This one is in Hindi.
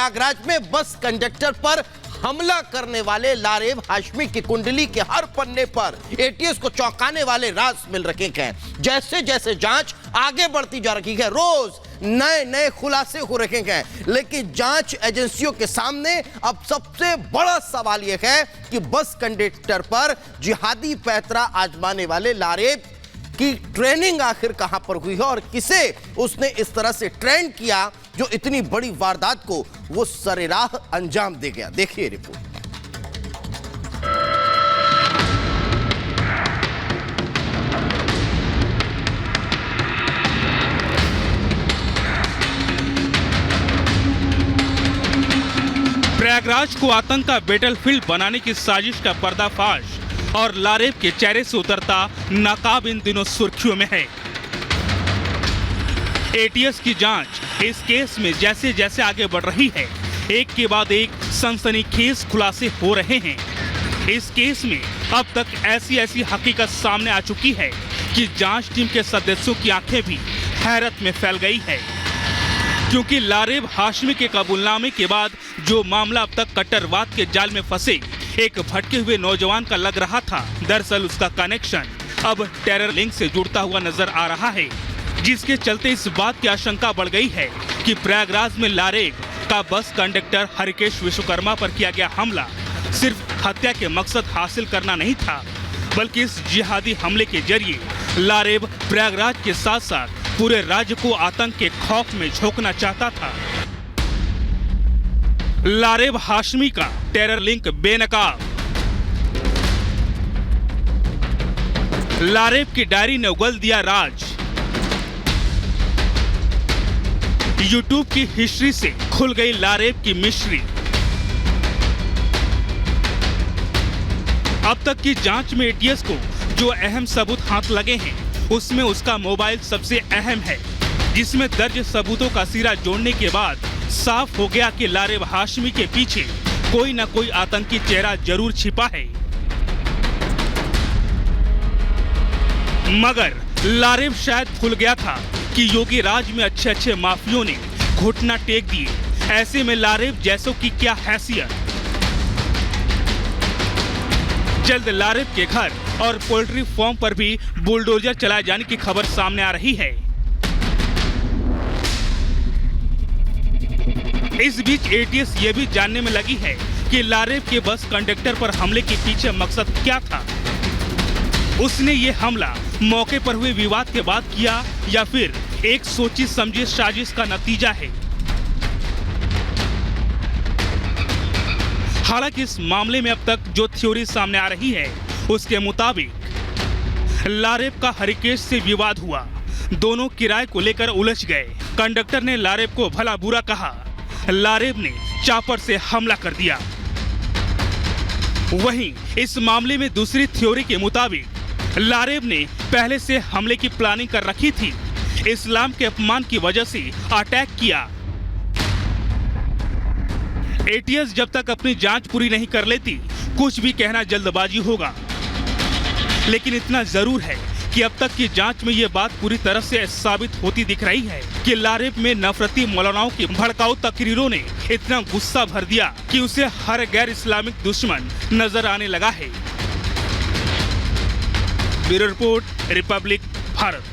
प्रयागराज में बस कंडक्टर पर हमला करने वाले लारेब हाशमी की कुंडली के हर पन्ने पर एटीएस को चौंकाने वाले राज मिल रहे हैं। जैसे जैसे जांच आगे बढ़ती जा रही है, रोज नए नए खुलासे हो रहे हैं। लेकिन जांच एजेंसियों के सामने अब सबसे बड़ा सवाल यह है कि बस कंडक्टर पर जिहादी पैतरा आजमाने वाले लारेब की ट्रेनिंग आखिर कहां पर हुई है और किसे उसने इस तरह से ट्रेन किया जो इतनी बड़ी वारदात को वो सरेराह अंजाम दे गया। देखिए रिपोर्ट। प्रयागराज को आतंक का बैटलफील्ड बनाने की साजिश का पर्दाफाश और लारेब के चेहरे से उतरता नकाब इन दिनों सुर्खियों में है। एटीएस की जांच इस केस में जैसे जैसे आगे बढ़ रही है, एक के बाद एक सनसनीखेज खुलासे हो रहे हैं। इस केस में अब तक ऐसी हकीकत सामने आ चुकी है कि जांच टीम के सदस्यों की आंखें भी हैरत में फैल गई है, क्योंकि लारेब हाशमी के कबूलनामे के बाद जो मामला अब तक कट्टरवाद के जाल में फंसे एक भटके हुए नौजवान का लग रहा था, दरअसल उसका कनेक्शन अब टेरर लिंक से जुड़ता हुआ नजर आ रहा है, जिसके चलते इस बात की आशंका बढ़ गई है कि प्रयागराज में लारेब का बस कंडक्टर हरिकेश विश्वकर्मा पर किया गया हमला सिर्फ हत्या के मकसद हासिल करना नहीं था, बल्कि इस जिहादी हमले के जरिए लारेब प्रयागराज के साथ साथ पूरे राज्य को आतंक के खौफ में झोंकना चाहता था। लारेब हाशमी का टेरर लिंक बेनकाब। लारेब की डायरी ने उगल दिया राज। यूट्यूब की हिस्ट्री से खुल गई लारेब की मिस्ट्री। अब तक की जांच में एटीएस को जो अहम सबूत हाथ लगे हैं, उसमें उसका मोबाइल सबसे अहम है, जिसमें दर्ज सबूतों का सिरा जोड़ने के बाद साफ हो गया कि लारेब हाशमी के पीछे कोई न कोई आतंकी चेहरा जरूर छिपा है। मगर लारेब शायद भूल गया था कि योगी राज में अच्छे माफियों ने घुटना टेक दिए। ऐसे में लारेब जैसों की क्या हैसियत। जल्द लारेब के घर और पोल्ट्री फार्म पर भी बुलडोजर चलाए जाने की खबर सामने आ रही है। इस बीच एटीएस ये भी जानने में लगी है कि लारेब के बस कंडक्टर पर हमले के पीछे मकसद क्या था। उसने ये हमला मौके पर हुए विवाद के बाद किया या फिर एक सोची समझी साजिश का नतीजा है। हालांकि इस मामले में अब तक जो थ्योरी सामने आ रही है, उसके मुताबिक लारेब का हरिकेश से विवाद हुआ। दोनों किराए को लेकर उलझ गए। कंडक्टर ने लारेब को भला बुरा कहा, लारेब ने चापर से हमला कर दिया। वहीं इस मामले में दूसरी थ्योरी के मुताबिक लारेब ने पहले से हमले की प्लानिंग कर रखी थी। इस्लाम के अपमान की वजह से अटैक किया। एटीएस जब तक अपनी जांच पूरी नहीं कर लेती, कुछ भी कहना जल्दबाजी होगा। लेकिन इतना जरूर है कि अब तक की जांच में ये बात पूरी तरह से साबित होती दिख रही है कि लारेब में नफरती मौलानाओं की भड़काऊ तकरीरों ने इतना गुस्सा भर दिया कि उसे हर गैर इस्लामिक दुश्मन नजर आने लगा है। Bureau report, Republic Bharat.